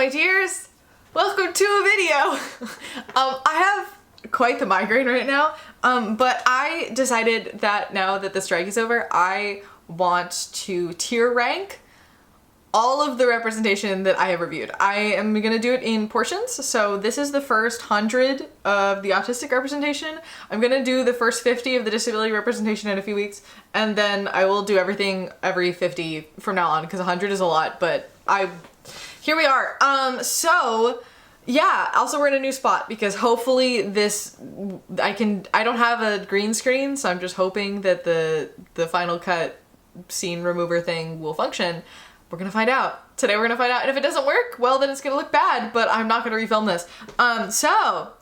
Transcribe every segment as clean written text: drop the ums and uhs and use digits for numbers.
my dears! Welcome to a video! I have quite the migraine right now, but I decided that now that the strike is over, I want to tier rank all of the representation that I have reviewed. I am gonna do it in portions, so this is the first 100 of the autistic representation. I'm gonna do the first 50 of the disability representation in a few weeks, and then I will do everything every 50 from now on, because 100 is a lot, but here we are. So yeah, also we're in a new spot because hopefully I don't have a green screen, so I'm just hoping that the Final Cut scene remover thing will function. We're gonna find out. Today we're gonna find out, and if it doesn't work, well then it's gonna look bad, but I'm not gonna refilm this. So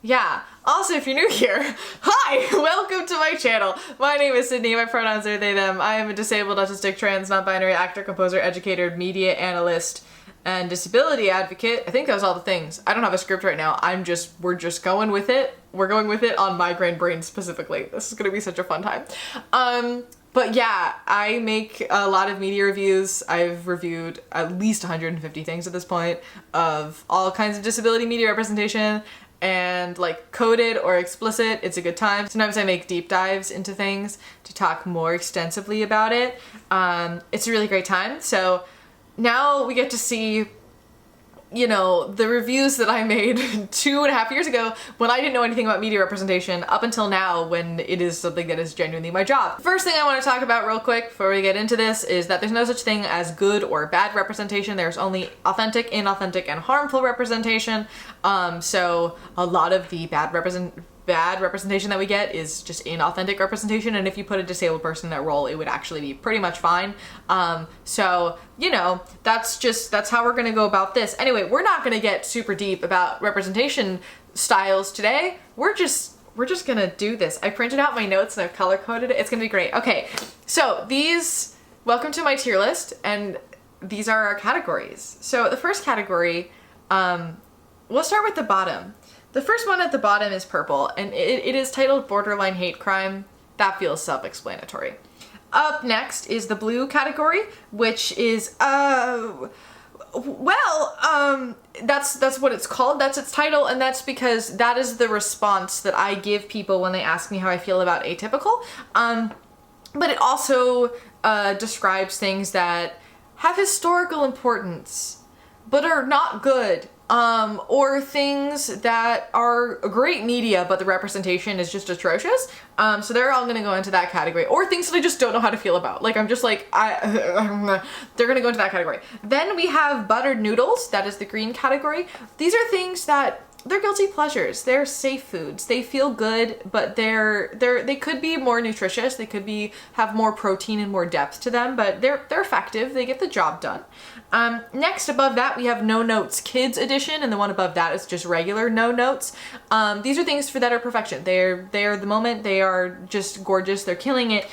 yeah. Also, if you're new here, hi! Welcome to my channel. My name is Sydney, my pronouns are they, them. I am a disabled, autistic, trans, non-binary actor, composer, educator, media analyst, and disability advocate. I think that was all the things. I don't have a script right now. We're just going with it. We're going with it on migraine brain specifically. This is gonna be such a fun time. But yeah, I make a lot of media reviews. I've reviewed at least 150 things at this point of all kinds of disability media representation, and like coded or explicit, it's a good time. Sometimes I make deep dives into things to talk more extensively about it. It's a really great time. So now we get to see, you know, the reviews that I made 2.5 years ago when I didn't know anything about media representation up until now when it is something that is genuinely my job. First thing I want to talk about real quick before we get into this is that there's no such thing as good or bad representation. There's only authentic, inauthentic, and harmful representation. So a lot of the bad representation that we get is just inauthentic representation, and if you put a disabled person in that role, it would actually be pretty much fine. So, you know, that's how we're gonna go about this. Anyway, we're not gonna get super deep about representation styles today. We're just gonna do this. I printed out my notes and I've color coded it. It's gonna be great. Okay, so welcome to my tier list, and these are our categories. So the first category, we'll start with the bottom. The first one at the bottom is purple, and it is titled Borderline Hate Crime. That feels self-explanatory. Up next is the blue category, which is, that's what it's called. That's its title, and that's because that is the response that I give people when they ask me how I feel about atypical. But it also describes things that have historical importance, but are not good. Or things that are great media, but the representation is just atrocious. So they're all gonna go into that category. Or things that I just don't know how to feel about. Like, I'm just like, they're gonna go into that category. Then we have buttered noodles. That is the green category. These are things that they're guilty pleasures. They're safe foods. They feel good, but they could be more nutritious. They could have more protein and more depth to them, but they're effective. They get the job done. Next, above that, we have No Notes Kids Edition, and the one above that is just regular No Notes. These are things that are perfection. They're the moment. They are just gorgeous. They're killing it.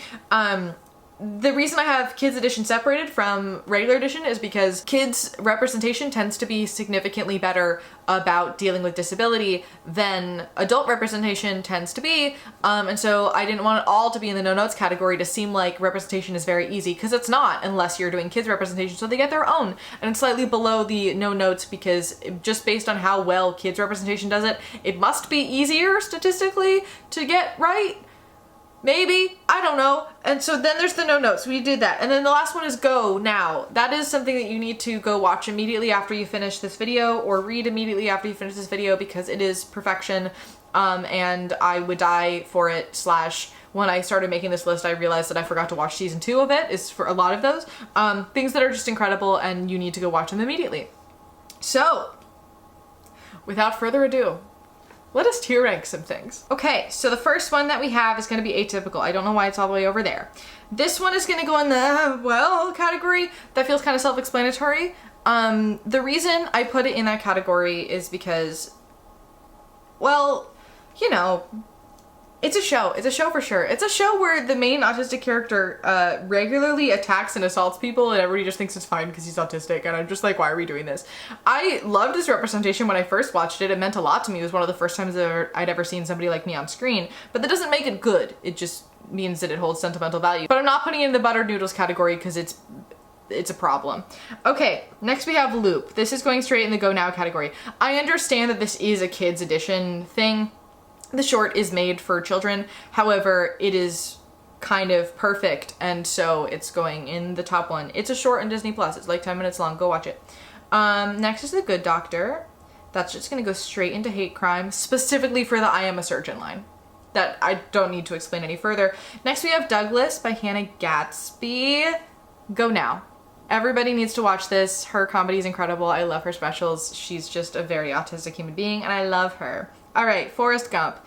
The reason I have Kids Edition separated from regular edition is because kids representation tends to be significantly better about dealing with disability than adult representation tends to be, and so I didn't want it all to be in the no notes category to seem like representation is very easy, because it's not unless you're doing kids representation, so they get their own, and it's slightly below the no notes because just based on how well kids representation does it, it must be easier statistically to get right. Maybe, I don't know. And so then there's the no notes. We did that. And then the last one is Go Now. That is something that you need to go watch immediately after you finish this video, or read immediately after you finish this video, because it is perfection. And I would die for it, / when I started making this list, I realized that I forgot to watch season 2 of it, is for a lot of those. Things that are just incredible, and you need to go watch them immediately. So, without further ado, let us tier rank some things. Okay, so the first one that we have is gonna be atypical. I don't know why it's all the way over there. This one is gonna go in the, category. That feels kind of self-explanatory. The reason I put it in that category is because, well, you know, it's a show. It's a show for sure. It's a show where the main autistic character regularly attacks and assaults people, and everybody just thinks it's fine because he's autistic, and I'm just like, why are we doing this? I loved this representation when I first watched it. It meant a lot to me. It was one of the first times I'd ever seen somebody like me on screen, but that doesn't make it good. It just means that it holds sentimental value. But I'm not putting it in the buttered noodles category because it's it's a problem. Okay, next we have Loop. This is going straight in the Go Now category. I understand that this is a kids edition thing. The short is made for children. However, it is kind of perfect, and so it's going in the top one. It's a short on Disney Plus. It's like 10 minutes long. Go watch it. Next is The Good Doctor. That's just gonna go straight into hate crime, specifically for the I Am a Surgeon line. That I don't need to explain any further. Next we have Douglas by Hannah Gadsby. Go Now. Everybody needs to watch this. Her comedy is incredible. I love her specials. She's just a very autistic human being, and I love her. All right, Forrest Gump.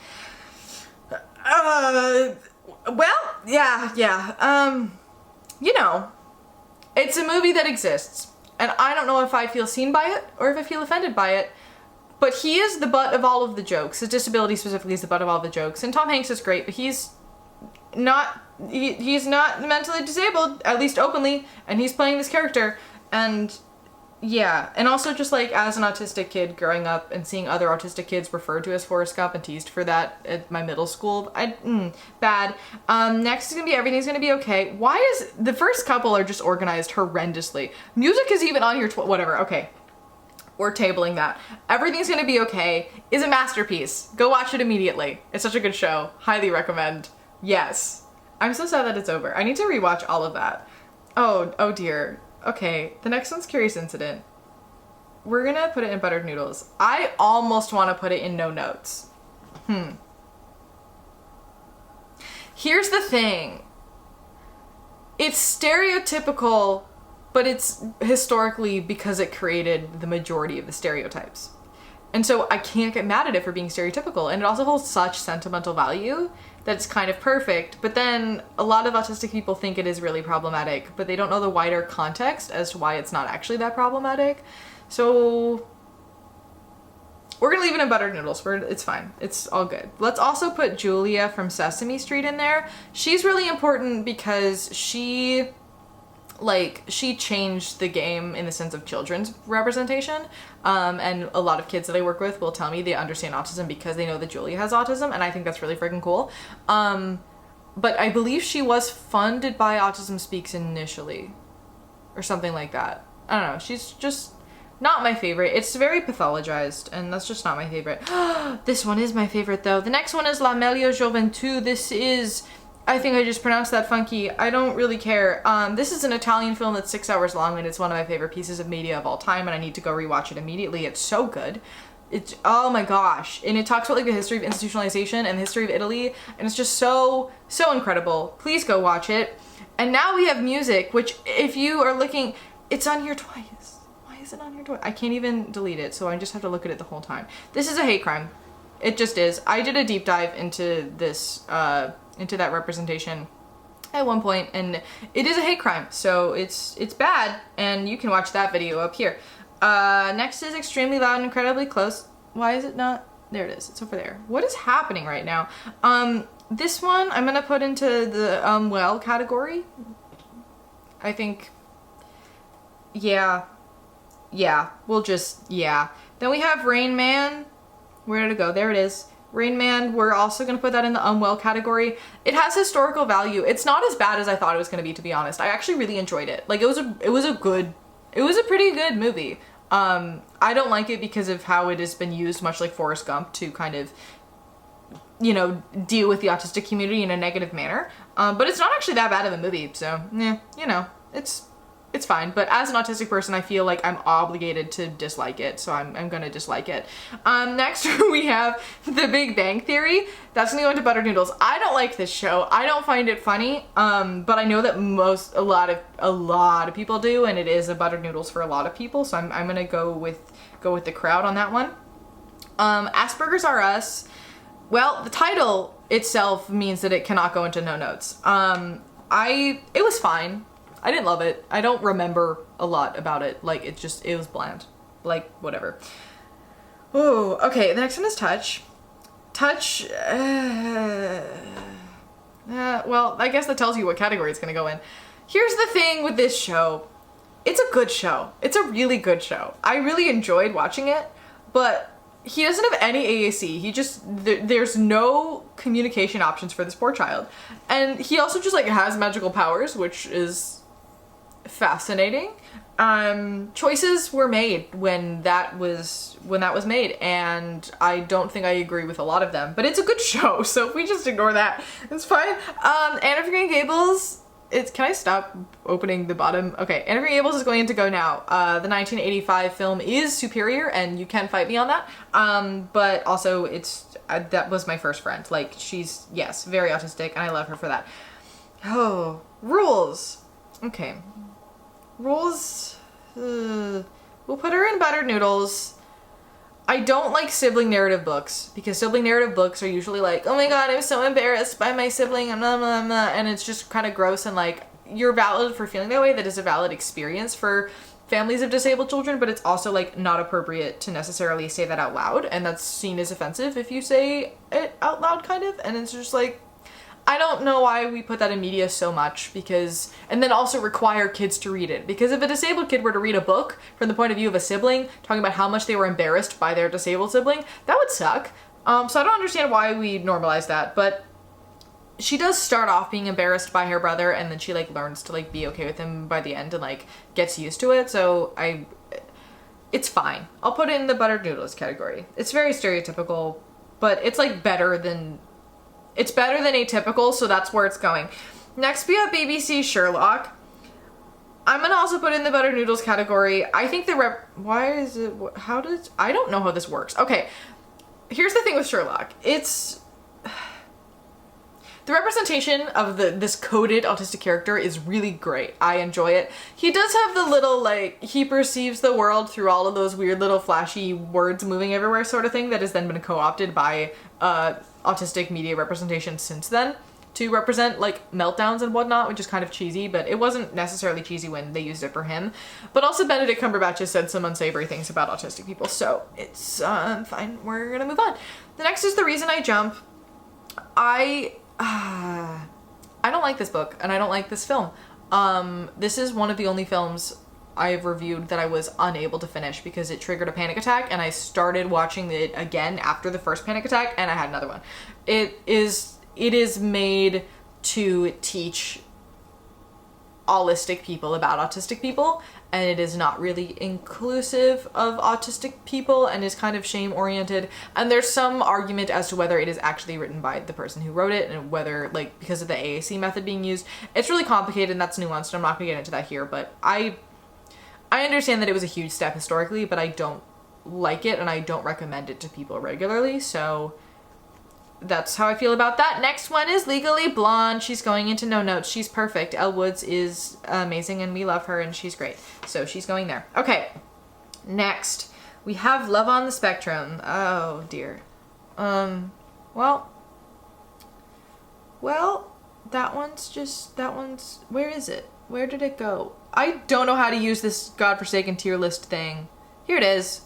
Well, yeah. You know, it's a movie that exists, and I don't know if I feel seen by it or if I feel offended by it, but he is the butt of all of the jokes. His disability specifically is the butt of all the jokes, and Tom Hanks is great, but he's not mentally disabled, at least openly, and he's playing this character, and yeah. And also just like as an autistic kid growing up and seeing other autistic kids referred to as Forrest Gump and teased for that at my middle school, bad. Next is gonna be Everything's Gonna Be Okay. Why is the first couple are just organized horrendously? Music is even on your whatever. Okay, we're tabling that. Everything's Gonna Be Okay is a masterpiece. Go watch it immediately. It's such a good show. Highly recommend. Yes. I'm so sad that it's over. I need to rewatch all of that. Oh dear. Okay, the next one's Curious Incident. We're gonna put it in Buttered Noodles. I almost want to put it in No Notes. Here's the thing. It's stereotypical, but it's historically because it created the majority of the stereotypes. And so I can't get mad at it for being stereotypical, and it also holds such sentimental value that it's kind of perfect. But then a lot of autistic people think it is really problematic, but they don't know the wider context as to why it's not actually that problematic. So we're gonna leave it in Buttered Noodles. It's fine. It's all good. Let's also put Julia from Sesame Street in there. She's really important because she changed the game in the sense of children's representation. And a lot of kids that I work with will tell me they understand autism because they know that Julia has autism, and I think that's really freaking cool. But I believe she was funded by Autism Speaks initially, or something like that. I don't know. She's just not my favorite. It's very pathologized, and that's just not my favorite. This one is my favorite, though. The next one is La Meilleure Gioventù. This is... I think I just pronounced that funky. I don't really care. This is an Italian film that's 6 hours long, and it's one of my favorite pieces of media of all time, and I need to go rewatch it immediately. It's so good. It's, oh my gosh. And it talks about like the history of institutionalization and the history of Italy, and it's just so incredible. Please go watch it. And now we have music, which if you are looking, it's on here twice. Why is it on here twice? I can't even delete it, so I just have to look at it the whole time. This is a hate crime. It just is. I did a deep dive into this, into that representation at one point, and it is a hate crime, so it's bad, and you can watch that video up here. Next is Extremely Loud and Incredibly Close. Why is it not? There it is. It's over there. What is happening right now? This one I'm gonna put into the well category. I think, yeah, we'll just, yeah. Then we have Rain Man. Where did it go? There it is. Rain Man, we're also going to put that in the unwell category. It has historical value. It's not as bad as I thought it was going to be, to be honest. I actually really enjoyed it. Like, it was a pretty good movie. I don't like it because of how it has been used, much like Forrest Gump, to kind of, you know, deal with the autistic community in a negative manner. But it's not actually that bad of a movie, so, yeah, you know, it's fine. But as an autistic person, I feel like I'm obligated to dislike it, so I'm gonna dislike it. Next we have The Big Bang Theory. That's gonna go into Buttered Noodles. I don't like this show. I don't find it funny, but I know that a lot of people do, and it is a Buttered Noodles for a lot of people, so I'm gonna go with the crowd on that one. Asperger's R Us. Well, the title itself means that it cannot go into no notes. It was fine. I didn't love it. I don't remember a lot about it. Like, it was bland. Like, whatever. Oh, okay. The next one is Touch. Touch, well, I guess that tells you what category it's gonna go in. Here's the thing with this show. It's a good show. It's a really good show. I really enjoyed watching it, but he doesn't have any AAC. There's no communication options for this poor child. And he also just, like, has magical powers, which is fascinating. Choices were made when that was made, and I don't think I agree with a lot of them, but it's a good show, so if we just ignore that, it's fine. Anne of Green Gables, can I stop opening the bottom? Okay, Anne of Green Gables is going to go now. The 1985 film is superior, and you can fight me on that, but also that was my first friend. Like, she's, yes, very autistic, and I love her for that. Oh, rules. Okay. Rules, we'll put her in Buttered Noodles. I don't like sibling narrative books, because sibling narrative books are usually like, oh my god, I'm so embarrassed by my sibling, blah, blah, blah, and it's just kind of gross, and like, you're valid for feeling that way. That is a valid experience for families of disabled children, but it's also like not appropriate to necessarily say that out loud, and that's seen as offensive if you say it out loud, kind of, and it's just like, I don't know why we put that in media so much, and then also require kids to read it. Because if a disabled kid were to read a book from the point of view of a sibling, talking about how much they were embarrassed by their disabled sibling, that would suck. So I don't understand why we normalize that, but she does start off being embarrassed by her brother, and then she like learns to like be okay with him by the end and like gets used to it, so it's fine. I'll put it in the Buttered Noodles category. It's very stereotypical, but it's like better than atypical, so that's where it's going. Next we have BBC Sherlock. I'm gonna also put it in the Buttered Noodles category. I think I don't know how this works. Okay, here's the thing with Sherlock. It's the representation of this coded autistic character is really great. I enjoy it. He does have the little, like, he perceives the world through all of those weird little flashy words moving everywhere sort of thing that has then been co-opted by autistic media representation since then to represent like meltdowns and whatnot, which is kind of cheesy, but it wasn't necessarily cheesy when they used it for him. But also Benedict Cumberbatch has said some unsavory things about autistic people, so it's fine. We're gonna move on. The next is The Reason I Jump. I don't like this book, and I don't like this film. This is one of the only films I've reviewed that I was unable to finish because it triggered a panic attack, and I started watching it again after the first panic attack, and I had another one. It is made to teach allistic people about autistic people, and it is not really inclusive of autistic people and is kind of shame-oriented, and there's some argument as to whether it is actually written by the person who wrote it and whether, like, because of the AAC method being used. It's really complicated and that's nuanced. I'm not gonna get into that here, but I understand that it was a huge step historically, but I don't like it and I don't recommend it to people regularly, so that's how I feel about that. Next one is Legally Blonde. She's going into No Notes. She's perfect. Elle Woods is amazing and we love her and she's great. So she's going there. Okay, next we have Love on the Spectrum. Oh dear. Well, that one's, where is it? Where did it go? I don't know how to use this godforsaken tier list thing. Here it is.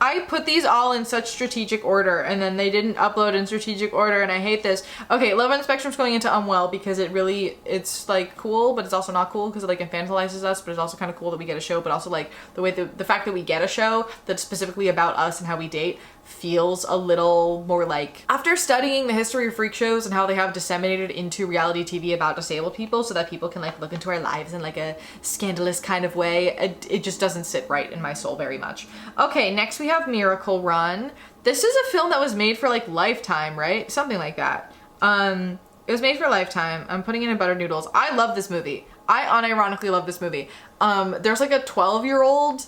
I put these all in such strategic order and then they didn't upload in strategic order and I hate this. Okay, Love on the Spectrum's going into Unwell because it's like cool, but it's also not cool because it like infantilizes us, but it's also kind of cool that we get a show, but also like the fact that we get a show that's specifically about us and how we date feels a little more like, after studying the history of freak shows and how they have disseminated into reality TV about disabled people so that people can like look into our lives in like a scandalous kind of way, it just doesn't sit right in my soul very much. Okay, next we have Miracle Run. This is a film that was made for like Lifetime, right? Something like that. It was made for Lifetime. I'm putting it in Buttered Noodles. I love this movie. I unironically love this movie. There's like a 12-year-old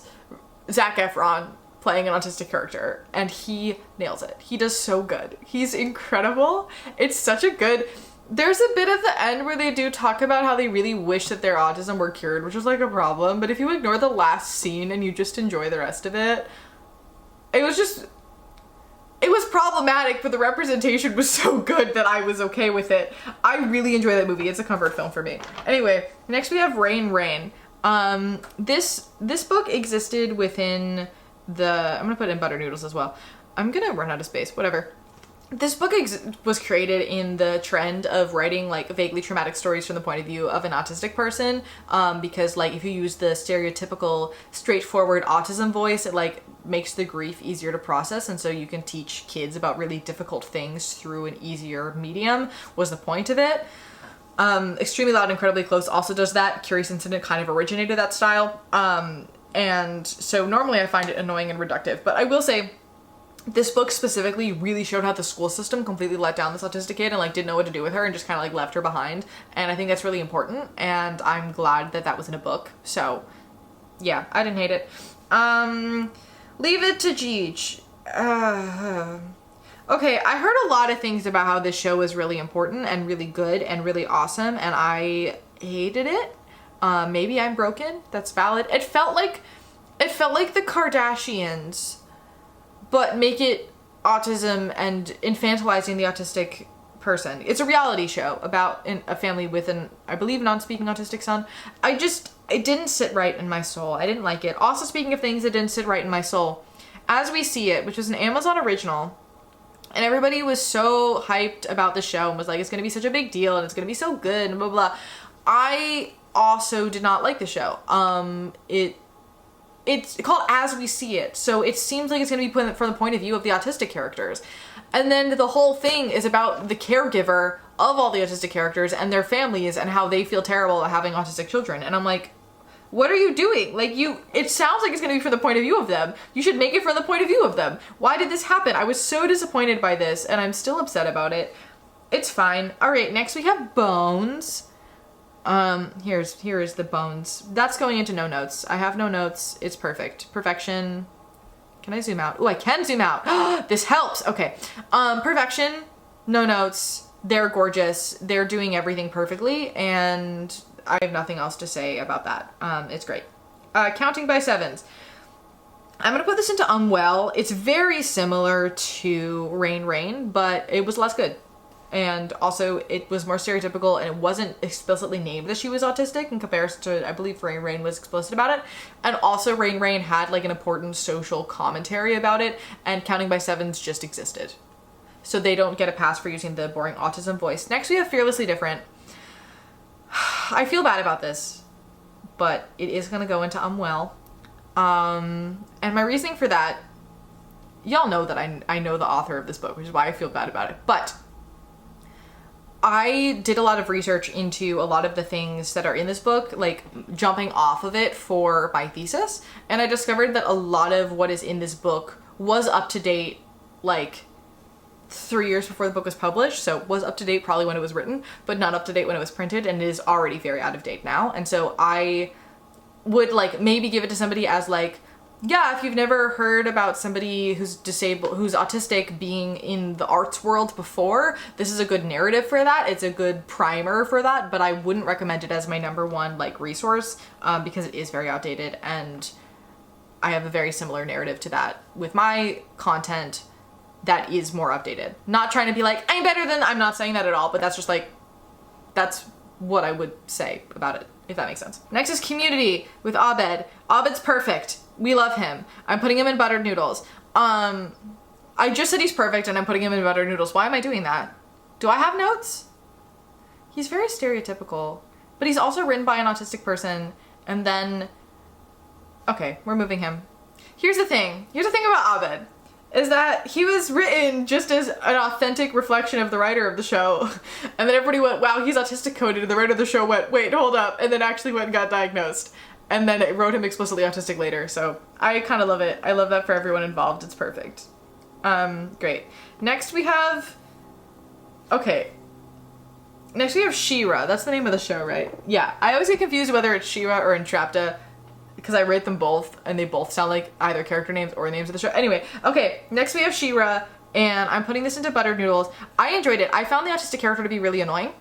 Zac Efron playing an autistic character and he nails it. He does so good. He's incredible. It's such a good, there's a bit at the end where they do talk about how they really wish that their autism were cured, which is like a problem, but if you ignore the last scene and you just enjoy the rest of it, it was problematic, but the representation was so good that I was okay with it. I really enjoy that movie. It's a comfort film for me. Anyway, next we have Rain Rain. This book existed within I'm gonna put it in Buttered Noodles as well. I'm gonna run out of space, whatever. This book was created in the trend of writing like vaguely traumatic stories from the point of view of an autistic person, because like if you use the stereotypical straightforward autism voice, it like makes the grief easier to process, and so you can teach kids about really difficult things through an easier medium was the point of it. Extremely Loud, Incredibly Close also does that. Curious Incident kind of originated that style. And so normally I find it annoying and reductive, but I will say this book specifically really showed how the school system completely let down this autistic kid and like didn't know what to do with her and just kind of like left her behind. And I think that's really important, and I'm glad that that was in a book. So yeah, I didn't hate it. Leave It to Jeej. Okay, I heard a lot of things about how this show was really important and really good and really awesome, and I hated it. Maybe I'm broken. That's valid. It felt like the Kardashians, but make it autism and infantilizing the autistic person. It's a reality show about a family with an, I believe, non-speaking autistic son. It didn't sit right in my soul. I didn't like it. Also, speaking of things that didn't sit right in my soul, As We See It, which was an Amazon original, and everybody was so hyped about the show and was like, it's gonna be such a big deal and it's gonna be so good and blah, blah, blah. I also did not like the show. It's called As We See It, so it seems like it's gonna be put from the point of view of the autistic characters. And then the whole thing is about the caregiver of all the autistic characters and their families and how they feel terrible about having autistic children. And I'm like, what are you doing? Like, it sounds like it's gonna be from the point of view of them. You should make it from the point of view of them. Why did this happen? I was so disappointed by this, and I'm still upset about it. It's fine. All right, next we have Bones. Here is the Bones. That's going into no notes. I have no notes. It's perfect. Perfection. Can I zoom out? Oh, I can zoom out. This helps. Okay. Perfection. No notes. They're gorgeous. They're doing everything perfectly, and I have nothing else to say about that. It's great. Counting by Sevens. I'm gonna put this into Unwell. It's very similar to Rain Rain, but it was less good. And also it was more stereotypical, and it wasn't explicitly named that she was autistic in comparison to, I believe, Rain Rain was explicit about it. And also Rain Rain had like an important social commentary about it, and Counting by Sevens just existed. So they don't get a pass for using the boring autism voice. Next we have Fearlessly Different. I feel bad about this, but it is gonna go into Unwell. And my reasoning for that, y'all know that I know the author of this book, which is why I feel bad about it. But I did a lot of research into a lot of the things that are in this book, like jumping off of it for my thesis, and I discovered that a lot of what is in this book was up to date, like 3 years before the book was published, so it was up to date probably when it was written, but not up to date when it was printed, and it is already very out of date now. And so I would like maybe give it to somebody as like, yeah, if you've never heard about somebody who's disabled, who's autistic being in the arts world before, this is a good narrative for that. It's a good primer for that, but I wouldn't recommend it as my #1 like resource because it is very outdated, and I have a very similar narrative to that with my content that is more updated. Not trying to be like, I'm better than, I'm not saying that at all, but that's just like, that's what I would say about it, if that makes sense. Next is Community with Abed. Abed's perfect. We love him. I'm putting him in buttered noodles. I just said he's perfect and I'm putting him in buttered noodles. Why am I doing that? Do I have notes? He's very stereotypical, but he's also written by an autistic person, and then, okay, we're moving him. Here's the thing about Abed, is that he was written just as an authentic reflection of the writer of the show. And then everybody went, wow, he's autistic coded, and the writer of the show went, wait, hold up, and then actually went and got diagnosed. And then it wrote him explicitly autistic later, so I kind of love it. I love that for everyone involved. It's perfect. Great. Next we have, okay. Next we have She-Ra. That's the name of the show, right? Yeah, I always get confused whether it's She-Ra or Entrapta, because I rate them both, and they both sound like either character names or names of the show. Anyway, okay, next we have She-Ra, and I'm putting this into buttered noodles. I enjoyed it. I found the autistic character to be really annoying.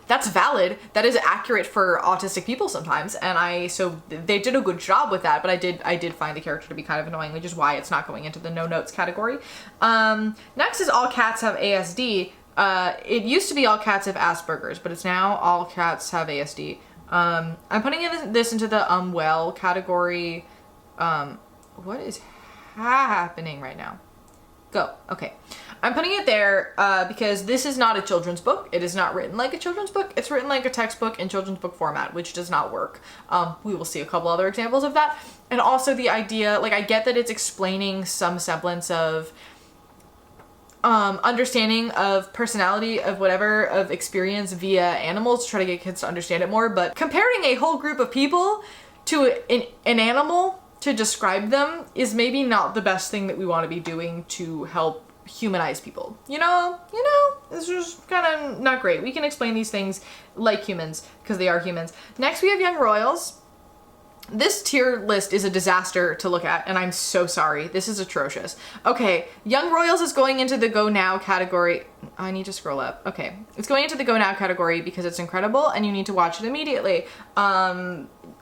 That's valid. That is accurate for autistic people sometimes, and so they did a good job with that, but I did find the character to be kind of annoying, which is why it's not going into the no notes category. Next is All Cats Have ASD. It used to be All Cats Have Asperger's, but it's now All Cats Have ASD. I'm putting this into the Unwell category. What is happening right now? Go. Okay. I'm putting it there because this is not a children's book. It is not written like a children's book. It's written like a textbook in children's book format, which does not work. We will see a couple other examples of that. And also the idea, like, I get that it's explaining some semblance of understanding of personality, of whatever, of experience via animals to try to get kids to understand it more. But comparing a whole group of people to an animal to describe them is maybe not the best thing that we want to be doing to help humanize people. You know, it's just kind of not great. We can explain these things like humans because they are humans. Next we have Young Royals. This tier list is a disaster to look at, and I'm so sorry. This is atrocious. Okay, Young Royals is going into the Go Now category. I need to scroll up. Okay, it's going into the Go Now category because it's incredible and you need to watch it immediately.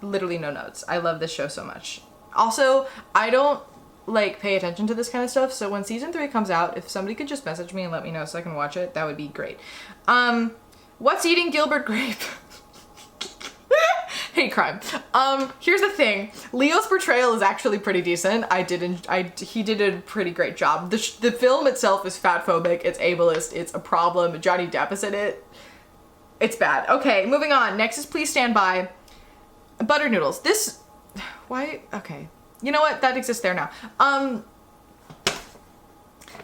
Literally no notes. I love this show so much. Also, I don't like pay attention to this kind of stuff, so when season 3 comes out, if somebody could just message me and let me know so I can watch it, that would be great. What's Eating Gilbert Grape? Hate crime. Here's the thing. Leo's portrayal is actually pretty decent. He did a pretty great job. The film itself is fat phobic. It's ableist. It's a problem. Johnny Depp is in it. It's bad. Okay, moving on. Next is Please Stand By. Butter noodles. This, why? Okay. You know what? That exists there now.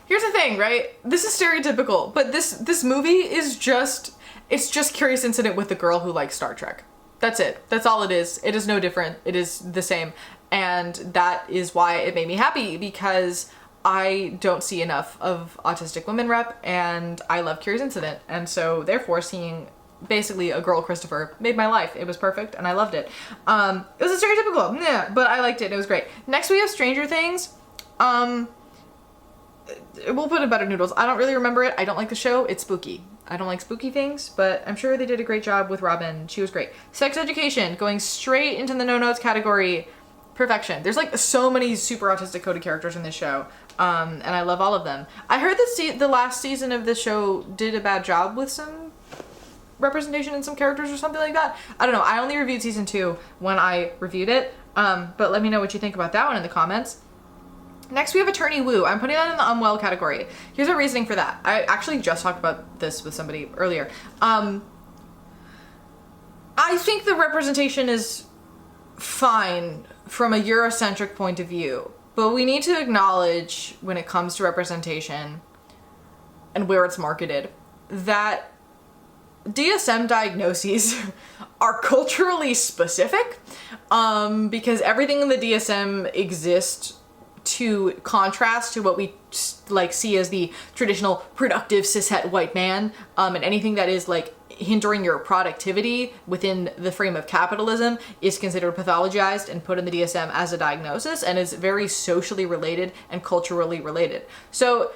Here's the thing, right? This is stereotypical, but this movie is just, it's just Curious Incident with the girl who likes Star Trek. That's it. That's all it is. It is no different. It is the same. And that is why it made me happy, because I don't see enough of autistic women rep, and I love Curious Incident. And so therefore seeing basically a girl Christopher made my life. It was perfect and I loved it. It was a stereotypical, yeah, but I liked it. It was great. Next we have Stranger Things. We'll put in Butter Noodles. I don't really remember it. I don't like the show. It's spooky. I don't like spooky things, but I'm sure they did a great job with Robin. She was great. Sex Education, going straight into the no notes category. Perfection. There's like so many super autistic coded characters in this show, and I love all of them. I heard that the last season of this show did a bad job with some representation in some characters or something like that. I don't know. I only reviewed season 2 when I reviewed it, but let me know what you think about that one in the comments. Next, we have Attorney Woo. I'm putting that in the unwell category. Here's a reasoning for that. I actually just talked about this with somebody earlier. I think the representation is fine from a Eurocentric point of view, but we need to acknowledge when it comes to representation and where it's marketed that DSM diagnoses are culturally specific, because everything in the DSM exists to contrast to what we like see as the traditional productive cishet white man, and anything that is like hindering your productivity within the frame of capitalism is considered pathologized and put in the DSM as a diagnosis, and is very socially related and culturally related. So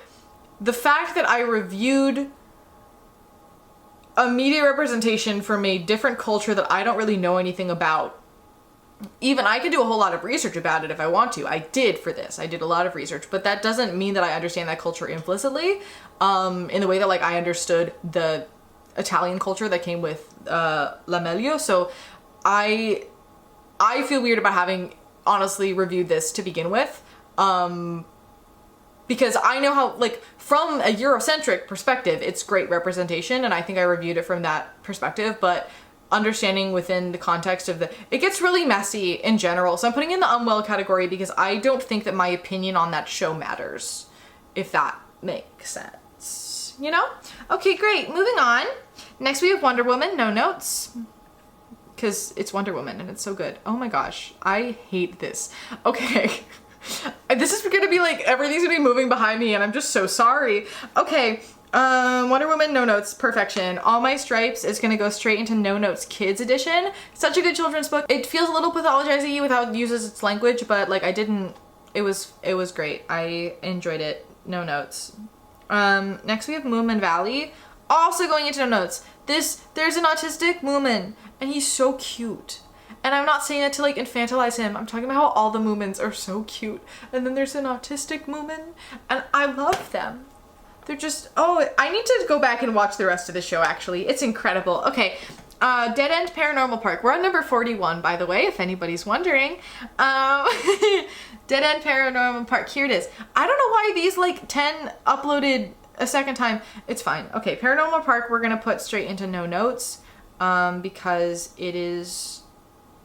the fact that I reviewed a media representation from a different culture that I don't really know anything about, even I could do a whole lot of research about it if I want to. I did for this. I did a lot of research, but that doesn't mean that I understand that culture implicitly, in the way that like I understood the Italian culture that came with L'Amelio. So I feel weird about having honestly reviewed this to begin with, because I know how, like, from a Eurocentric perspective, it's great representation, and I think I reviewed it from that perspective, but understanding within the context of it gets really messy in general. So I'm putting in the unwell category because I don't think that my opinion on that show matters, if that makes sense, you know? Okay, great, moving on. Next we have Wonder Woman, no notes, because it's Wonder Woman and it's so good. Oh my gosh, I hate this. Okay. This is gonna be like, everything's gonna be moving behind me and I'm just so sorry. Okay. Wonder Woman, no notes, perfection. All My Stripes is gonna go straight into no notes kids edition. Such a good children's book. It feels a little pathologizing with how it uses its language, but like it was great. I enjoyed it. No notes. Next we have Moomin Valley, also going into no notes. There's an autistic Moomin and he's so cute. And I'm not saying that to like infantilize him. I'm talking about how all the Moomins are so cute. And then there's an autistic Moomin and I love them. They're just, oh, I need to go back and watch the rest of the show actually. It's incredible. Okay, Dead End Paranormal Park. We're on number 41, by the way, if anybody's wondering. Dead End Paranormal Park, here it is. I don't know why these like 10 uploaded a second time. It's fine. Okay, Paranormal Park we're gonna put straight into no notes, because it is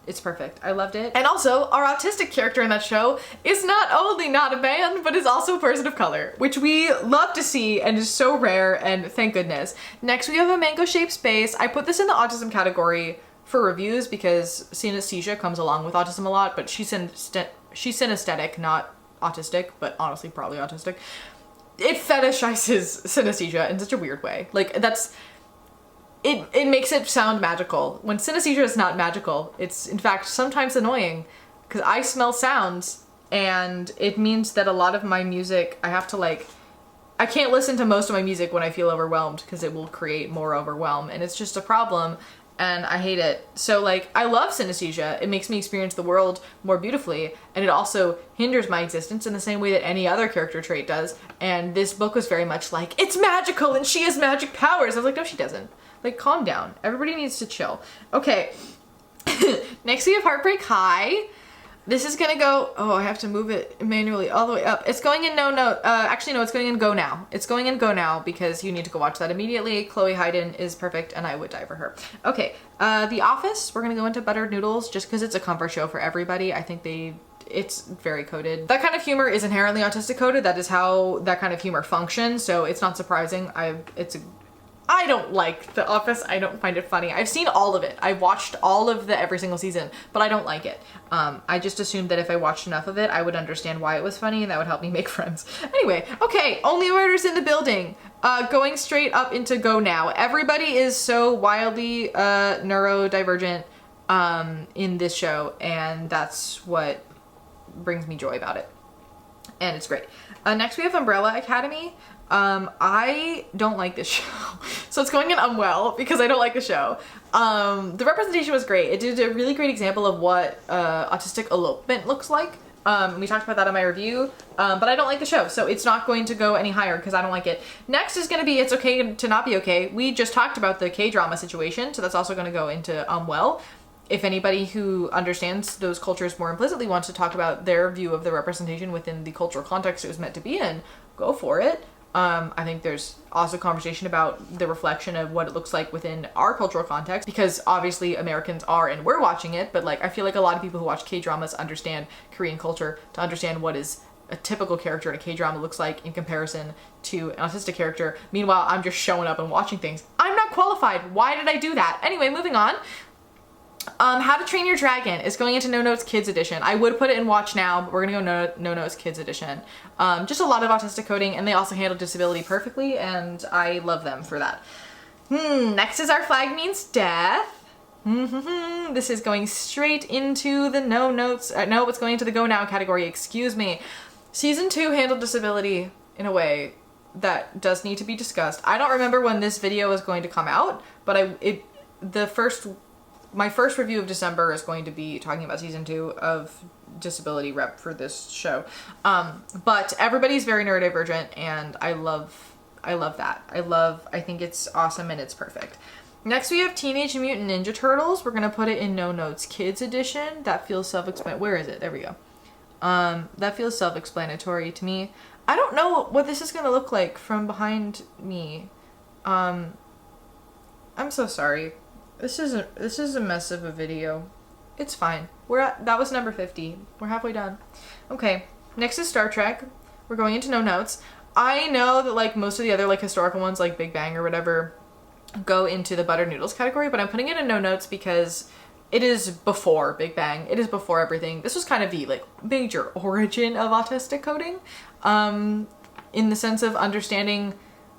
It's perfect. I loved it. And also, our autistic character in that show is not only not a man, but is also a person of color, which we love to see and is so rare, and thank goodness. Next, we have a mango-shaped space. I put this in the autism category for reviews because synesthesia comes along with autism a lot, but she's synesthetic, not autistic, but honestly probably autistic. It fetishizes synesthesia in such a weird way. Like, that's... It makes it sound magical. When synesthesia is not magical, it's in fact sometimes annoying because I smell sounds, and it means that a lot of my music, I have to like, I can't listen to most of my music when I feel overwhelmed because it will create more overwhelm, and it's just a problem, and I hate it. So like, I love synesthesia. It makes me experience the world more beautifully, and it also hinders my existence in the same way that any other character trait does, and this book was very much like, it's magical and she has magic powers. I was like, no, she doesn't. Like, calm down. Everybody needs to chill. Okay. Next we have Heartbreak High. This is gonna go, oh, I have to move it manually all the way up. It's going in actually no, it's going in Go Now. It's going in Go Now because you need to go watch that immediately. Chloe Hayden is perfect and I would die for her. Okay, The Office, we're gonna go into Buttered Noodles just because it's a comfort show for everybody. I think it's very coded. That kind of humor is inherently autistic coded. That is how that kind of humor functions, so it's not surprising. I don't like The Office. I don't find it funny. I've seen all of it. I've watched all of every single season, but I don't like it. I just assumed that if I watched enough of it, I would understand why it was funny and that would help me make friends. Anyway, okay, Only Murders in the Building. Going straight up into Go Now. Everybody is so wildly neurodivergent in this show, and that's what brings me joy about it. And it's great. Next we have Umbrella Academy. I don't like this show. So it's going in unwell because I don't like the show. The representation was great. It did a really great example of what autistic elopement looks like. We talked about that in my review, but I don't like the show, so it's not going to go any higher because I don't like it. Next is going to be It's Okay to Not Be Okay. We just talked about the K-drama situation, so that's also going to go into unwell. If anybody who understands those cultures more implicitly wants to talk about their view of the representation within the cultural context it was meant to be in, go for it. I think there's also conversation about the reflection of what it looks like within our cultural context, because obviously Americans are and we're watching it, but like I feel like a lot of people who watch K-dramas understand Korean culture to understand what is a typical character in a K-drama looks like in comparison to an autistic character. Meanwhile, I'm just showing up and watching things. I'm not qualified. Why did I do that? Anyway, moving on. How to Train Your Dragon is going into No Notes Kids Edition. I would put it in Watch Now, but we're gonna go No Notes Kids Edition. Just a lot of autistic coding, and they also handle disability perfectly, and I love them for that. Next is Our Flag Means Death. This is going straight into the No Notes, no, it's going into the Go Now category, excuse me. Season 2 handled disability in a way that does need to be discussed. I don't remember when this video is going to come out, but my first review of December is going to be talking about season 2 of disability rep for this show. But everybody's very neurodivergent, and I love that. I think it's awesome and it's perfect. Next we have Teenage Mutant Ninja Turtles. We're gonna put it in No Notes Kids Edition. That feels self-explanatory. Where is it? There we go. That feels self-explanatory to me. I don't know what this is gonna look like from behind me. I'm so sorry. This is a mess of a video. It's fine. That was number 50. We're halfway done. Okay, next is Star Trek. We're going into No Notes. I know that like most of the other like historical ones like Big Bang or whatever go into the Buttered Noodles category, but I'm putting it in No Notes because it is before Big Bang. It is before everything. This was kind of the like major origin of autistic coding, in the sense of understanding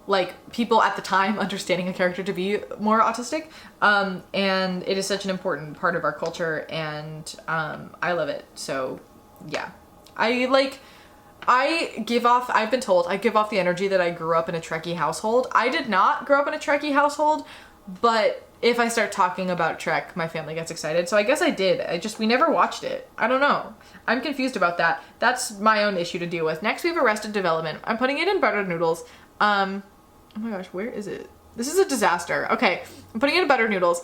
like people at the time understanding a character to be more autistic, and it is such an important part of our culture, and I love it. So yeah, I've been told I give off the energy that I grew up in a Trekkie household. I did not grow up in a Trekkie household, but if I start talking about Trek, my family gets excited, so I guess I did. We never watched it. I don't know. I'm confused about that. That's my own issue to deal with. Next we have Arrested Development. I'm putting it in Buttered Noodles. Oh my gosh, where is it? This is a disaster. Okay, I'm putting it in Buttered Noodles.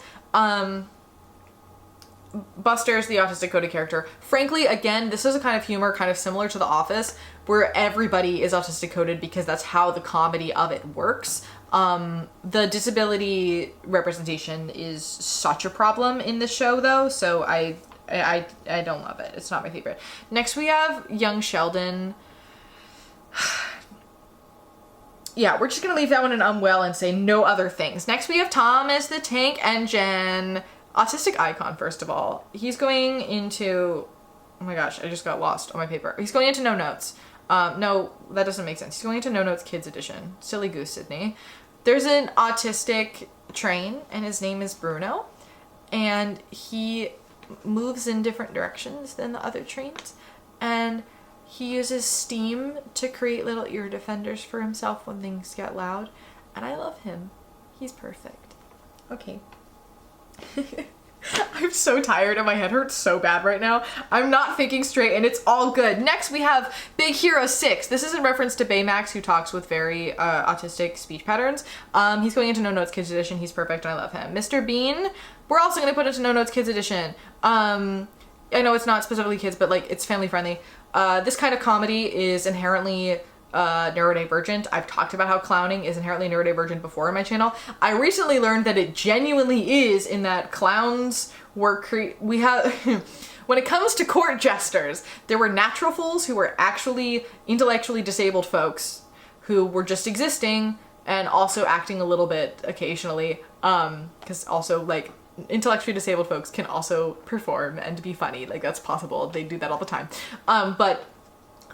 Buster's the autistic coded character. Frankly, again, this is a kind of humor kind of similar to The Office, where everybody is autistic coded because that's how the comedy of it works. The disability representation is such a problem in this show though, so I I don't love it. It's not my favorite. Next we have young Sheldon. Yeah, we're just gonna leave that one in unwell and say no other things. Next we have Thomas the Tank Engine. Autistic icon, first of all. He's going into, oh my gosh, I just got lost on my paper. He's going into No Notes. No, that doesn't make sense. He's going into No Notes Kids Edition. Silly goose, Sydney. There's an autistic train and his name is Bruno. And he moves in different directions than the other trains. And he uses steam to create little ear defenders for himself when things get loud. And I love him. He's perfect. Okay. I'm so tired and my head hurts so bad right now. I'm not thinking straight and it's all good. Next we have Big Hero 6. This is in reference to Baymax, who talks with very autistic speech patterns. He's going into No Notes Kids Edition. He's perfect and I love him. Mr. Bean, we're also going to put into No Notes Kids Edition. I know it's not specifically kids, but like it's family friendly. This kind of comedy is inherently neurodivergent. I've talked about how clowning is inherently neurodivergent before in my channel. I recently learned that it genuinely is, in that clowns were we have when it comes to court jesters, there were natural fools who were actually intellectually disabled folks who were just existing and also acting a little bit occasionally, because also like intellectually disabled folks can also perform and be funny. Like that's possible. They do that all the time. But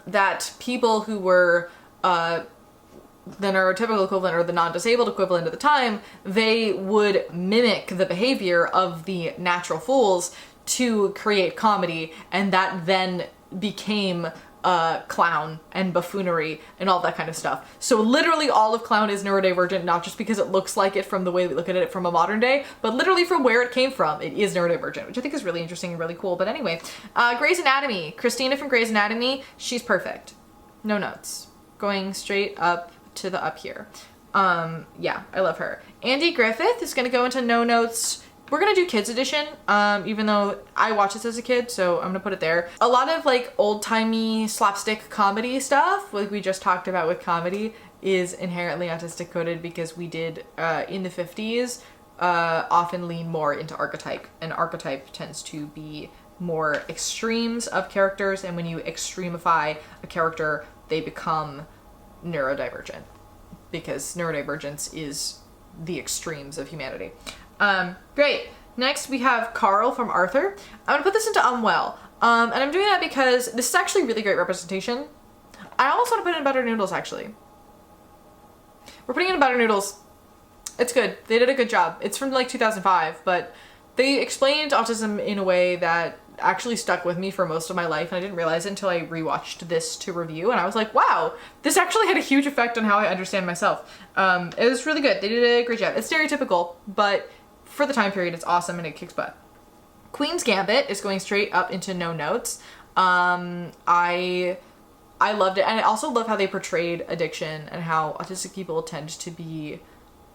that people who were the neurotypical equivalent or the non-disabled equivalent at the time, they would mimic the behavior of the natural fools to create comedy, and that then became clown and buffoonery and all that kind of stuff. So literally all of clown is neurodivergent, not just because it looks like it from the way we look at it from a modern day, but literally from where it came from. It is neurodivergent, which I think is really interesting and really cool. But anyway, Grey's Anatomy. Christina from Grey's Anatomy, she's perfect. No notes. Going straight up to the up here. Yeah, I love her. Andy Griffith is gonna go into No Notes. We're gonna do Kids Edition, even though I watched this as a kid, so I'm gonna put it there. A lot of like old-timey slapstick comedy stuff, like we just talked about with comedy, is inherently autistic coded because we did, in the 50s, often lean more into archetype, and archetype tends to be more extremes of characters, and when you extremify a character, they become neurodivergent, because neurodivergence is the extremes of humanity. Great. Next we have Carl from Arthur. I'm gonna put this into unwell. And I'm doing that because this is actually really great representation. I almost want to put it in Butter Noodles, actually. We're putting it in Butter Noodles. It's good. They did a good job. It's from like 2005, but they explained autism in a way that actually stuck with me for most of my life, and I didn't realize it until I rewatched this to review, and I was like, wow, this actually had a huge effect on how I understand myself. It was really good. They did a great job. It's stereotypical, but for the time period, it's awesome and it kicks butt. Queen's Gambit is going straight up into No Notes. I loved it, and I also love how they portrayed addiction and how autistic people tend to be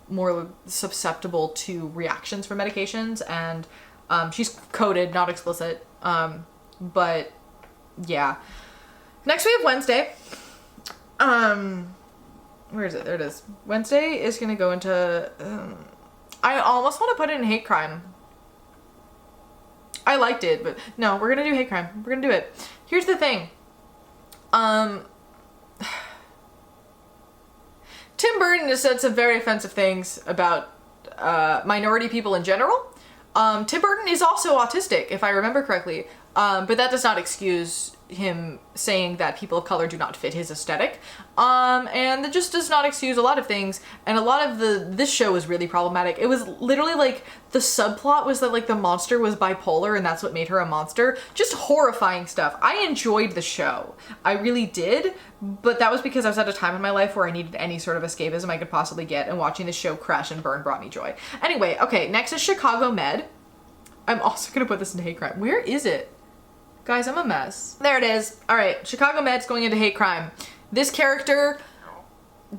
more susceptible to reactions from medications, and she's coded, not explicit, but yeah. Next we have Wednesday. Where is it? There it is. Wednesday is gonna go into, I almost want to put it in Hate Crime. I liked it, but no, we're gonna do Hate Crime. We're gonna do it. Here's the thing. Tim Burton has said some very offensive things about minority people in general. Tim Burton is also autistic, if I remember correctly, but that does not excuse him saying that people of color do not fit his aesthetic, and that just does not excuse a lot of things, and a lot of this show is really problematic. It was literally like, the subplot was that like the monster was bipolar and that's what made her a monster. Just horrifying stuff. I enjoyed the show. I really did, but that was because I was at a time in my life where I needed any sort of escapism I could possibly get, and watching the show crash and burn brought me joy. Anyway, okay, next is Chicago Med. I'm also gonna put this into Hate Crime. Where is it? Guys, I'm a mess. There it is. All right, Chicago Med's going into Hate Crime. This character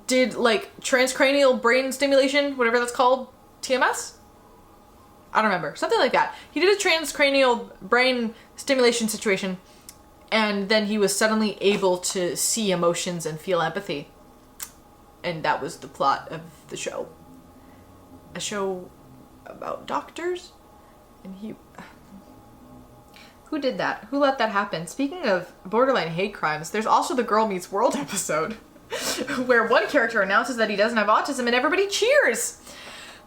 did like transcranial brain stimulation, whatever that's called, TMS? I don't remember, something like that. He did a transcranial brain stimulation situation, and then he was suddenly able to see emotions and feel empathy. And that was the plot of the show. A show about doctors, and Who did that? Who let that happen? Speaking of borderline hate crimes, there's also the Girl Meets World episode where one character announces that he doesn't have autism and everybody cheers.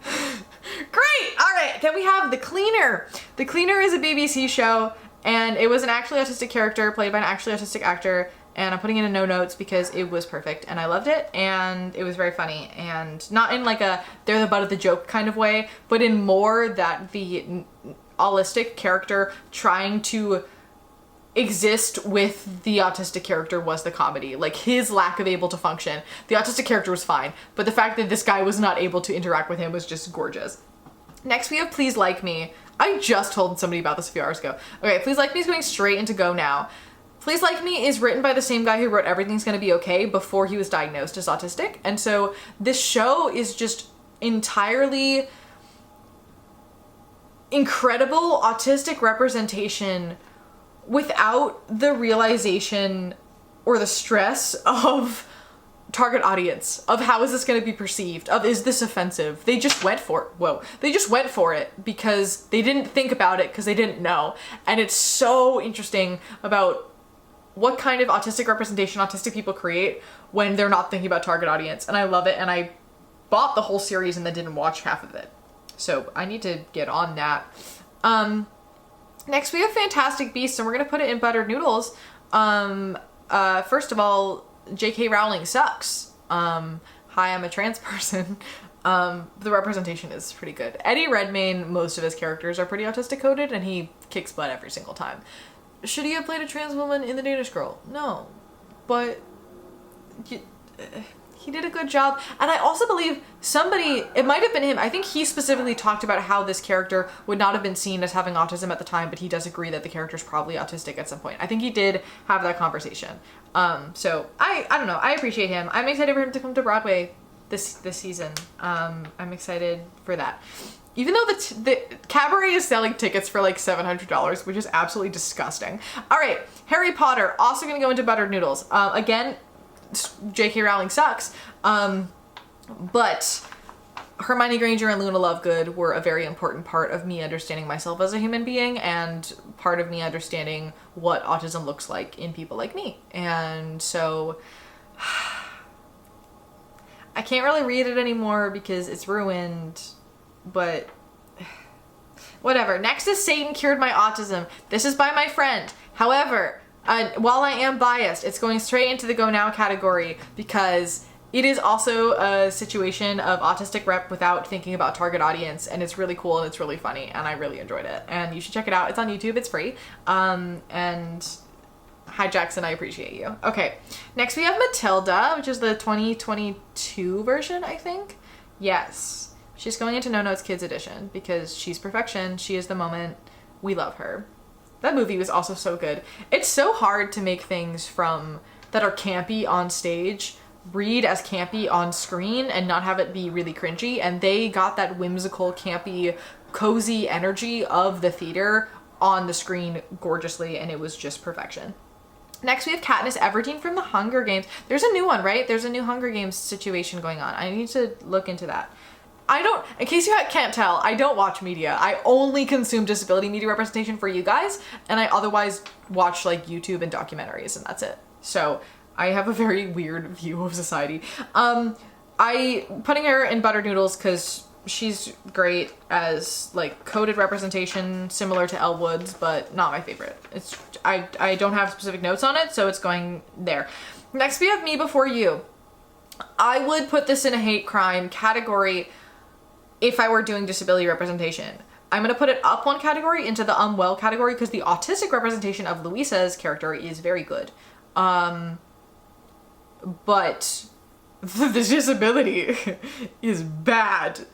Great! All right, then we have The Cleaner. The Cleaner is a BBC show, and it was an actually autistic character played by an actually autistic actor, and I'm putting it in no notes because it was perfect, and I loved it, and it was very funny, and not in like a they're the butt of the joke kind of way, but in more that the autistic character trying to exist with the autistic character was the comedy. Like his lack of able to function. The autistic character was fine, but the fact that this guy was not able to interact with him was just gorgeous. Next we have Please Like Me. I just told somebody about this a few hours ago. Okay, Please Like Me is going straight into Go Now. Please Like Me is written by the same guy who wrote Everything's Gonna Be Okay before he was diagnosed as autistic. And so this show is just entirely incredible autistic representation without the realization or the stress of target audience, of how is this going to be perceived, of is this offensive. They just went for it. Whoa. They just went for it because they didn't think about it because they didn't know. And it's so interesting about what kind of autistic representation autistic people create when they're not thinking about target audience. And I love it. And I bought the whole series and then didn't watch half of it. So I need to get on that. Next we have Fantastic Beasts, and we're gonna put it in buttered noodles. First of all, J.K. Rowling sucks. Hi, I'm a trans person. The representation is pretty good. Eddie Redmayne, most of his characters are pretty autistic coded, and he kicks butt every single time. Should he have played a trans woman in The Danish Girl? No. But he did a good job. And I also believe somebody, it might have been him, I think he specifically talked about how this character would not have been seen as having autism at the time, but he does agree that the character's probably autistic at some point. I think he did have that conversation. So I don't know, I appreciate him. I'm excited for him to come to Broadway this season. I'm excited for that. Even though the Cabaret is selling tickets for like $700, which is absolutely disgusting. All right, Harry Potter, also gonna go into buttered noodles. Again, J.K. Rowling sucks, but Hermione Granger and Luna Lovegood were a very important part of me understanding myself as a human being and part of me understanding what autism looks like in people like me. And so I can't really read it anymore because it's ruined, but whatever. Next is Satan Cured My Autism. This is by my friend. However, while I am biased, it's going straight into the Go Now category because it is also a situation of autistic rep without thinking about target audience, and it's really cool and it's really funny, and I really enjoyed it. And you should check it out. It's on YouTube. It's free. And hi, Jackson. I appreciate you. Okay. Next we have Matilda, which is the 2022 version, I think. Yes. She's going into No Notes Kids Edition because she's perfection. She is the moment. We love her. That movie was also so good. It's so hard to make things that are campy on stage read as campy on screen and not have it be really cringy, and they got that whimsical, campy, cozy energy of the theater on the screen gorgeously, and it was just perfection. Next we have Katniss Everdeen from The Hunger Games. There's a new one, right? There's a new Hunger Games situation going on. I need to look into that. In case you can't tell, I don't watch media. I only consume disability media representation for you guys, and I otherwise watch like YouTube and documentaries, and that's it. So I have a very weird view of society. Putting her in buttered noodles because she's great as like coded representation, similar to Elle Woods, but not my favorite. I don't have specific notes on it, so it's going there. Next we have Me Before You. I would put this in a hate crime category if I were doing disability representation. I'm gonna put it up one category into the unwell category because the autistic representation of Louisa's character is very good. But the disability is bad.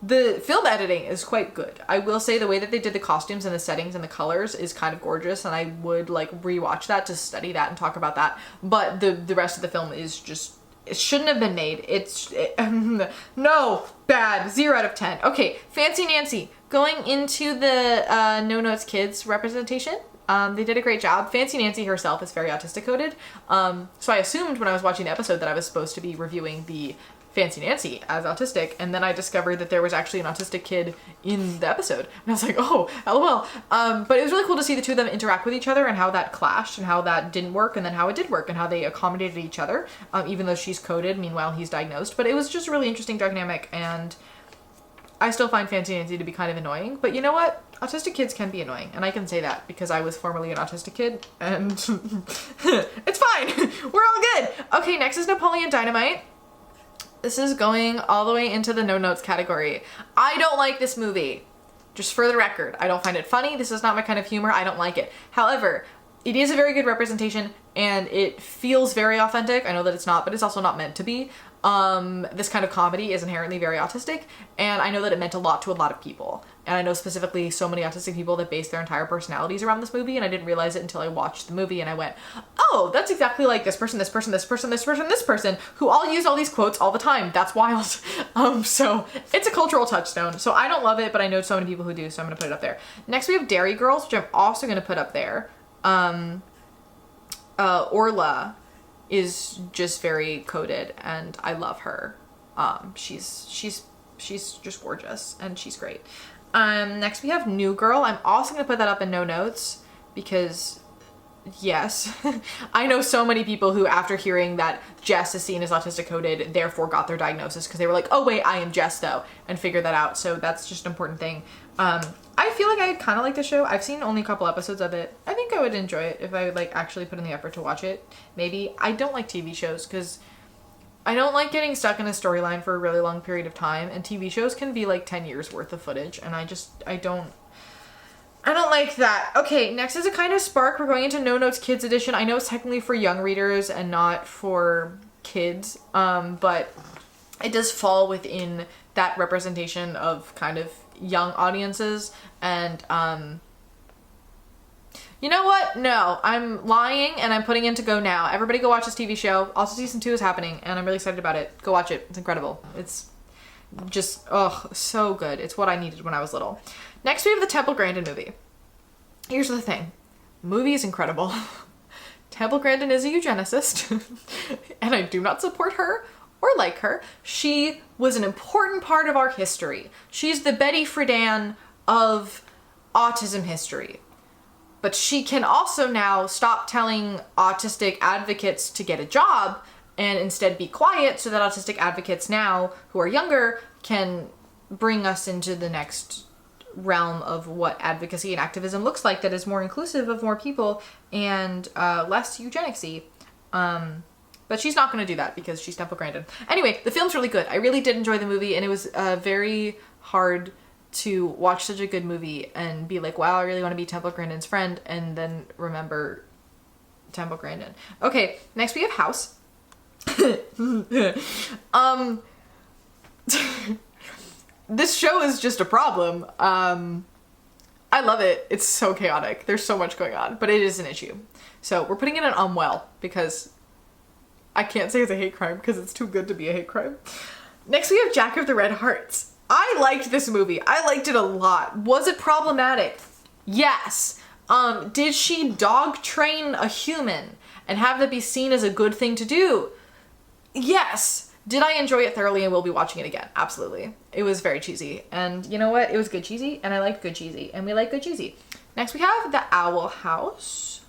The film editing is quite good. I will say the way that they did the costumes and the settings and the colors is kind of gorgeous, and I would like rewatch that to study that and talk about that. But the rest of the film is just, it shouldn't have been made. No, bad, 0 out of 10. Okay, Fancy Nancy, going into the No Notes Kids representation. They did a great job. Fancy Nancy herself is very autistic coded. So I assumed when I was watching the episode that I was supposed to be reviewing the Fancy Nancy as autistic, and then I discovered that there was actually an autistic kid in the episode, and I was like, oh, lol. But it was really cool to see the two of them interact with each other and how that clashed and how that didn't work and then how it did work and how they accommodated each other, even though she's coded, meanwhile he's diagnosed. But it was just a really interesting dynamic, and I still find Fancy Nancy to be kind of annoying, but you know what? Autistic kids can be annoying, and I can say that because I was formerly an autistic kid, and it's fine. We're all good. Okay, next is Napoleon Dynamite. This is going all the way into the no notes category. I don't like this movie. Just for the record, I don't find it funny. This is not my kind of humor. I don't like it. However, it is a very good representation and it feels very authentic. I know that it's not, but it's also not meant to be. This kind of comedy is inherently very autistic, and I know that it meant a lot to a lot of people. And I know specifically so many autistic people that base their entire personalities around this movie, and I didn't realize it until I watched the movie and I went, oh, that's exactly like this person, this person, this person, this person, this person, who all use all these quotes all the time. That's wild. So it's a cultural touchstone. So I don't love it, but I know so many people who do, so I'm gonna put it up there. Next we have Dairy Girls, which I'm also gonna put up there. Orla is just very coded and I love her. She's just gorgeous and she's great. Next we have New Girl. I'm also gonna put that up in no notes because yes, I know so many people who after hearing that Jess is seen as autistic coded therefore got their diagnosis because they were like, oh wait, I am Jess though, and figured that out. So that's just an important thing. I feel like I kind of like the show. I've seen only a couple episodes of it. I think I would enjoy it if I would like actually put in the effort to watch it. Maybe. I don't like TV shows because I don't like getting stuck in a storyline for a really long period of time, and TV shows can be like 10 years worth of footage, and I don't like that. Okay, next is A Kind of Spark. We're going into No Notes Kids Edition. I know it's technically for young readers and not for kids, but it does fall within that representation of kind of young audiences, and you know what? No, I'm lying and I'm putting in to go now. Everybody go watch this TV show. Also season 2 is happening and I'm really excited about it. Go watch it. It's incredible. It's just, oh, so good. It's what I needed when I was little. Next we have the Temple Grandin movie. Here's the thing. The movie is incredible. Temple Grandin is a eugenicist and I do not support her or like her. She was an important part of our history. She's the Betty Friedan of autism history. But she can also now stop telling autistic advocates to get a job and instead be quiet so that autistic advocates now, who are younger, can bring us into the next realm of what advocacy and activism looks like that is more inclusive of more people and less eugenicsy. But she's not going to do that because she's Temple Grandin. Anyway, the film's really good. I really did enjoy the movie, and it was very hard to watch such a good movie and be like, wow, I really want to be Temple Grandin's friend, and then remember Temple Grandin. Okay, next we have House. This show is just a problem. I love it. It's so chaotic. There's so much going on, but it is an issue. So we're putting it in unwell because I can't say it's a hate crime because it's too good to be a hate crime. Next we have Jack of the Red Hearts. I liked this movie. I liked it a lot. Was it problematic? Yes. Did she dog train a human and have that be seen as a good thing to do? Yes. Did I enjoy it thoroughly and will be watching it again? Absolutely. It was very cheesy. And you know what? It was good cheesy and I liked good cheesy and we like good cheesy. Next we have The Owl House.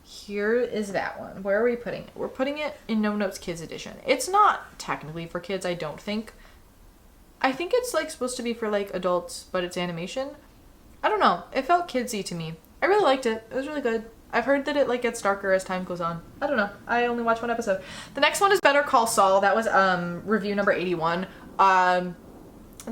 Here is that one. Where are we putting it? We're putting it in No Notes Kids Edition. It's not technically for kids, I don't think. I think it's like supposed to be for like adults, but it's animation. I don't know. It felt kidsy to me. I really liked it. It was really good. I've heard that it like gets darker as time goes on. I don't know. I only watched one episode. The next one is Better Call Saul. That was review number 81. The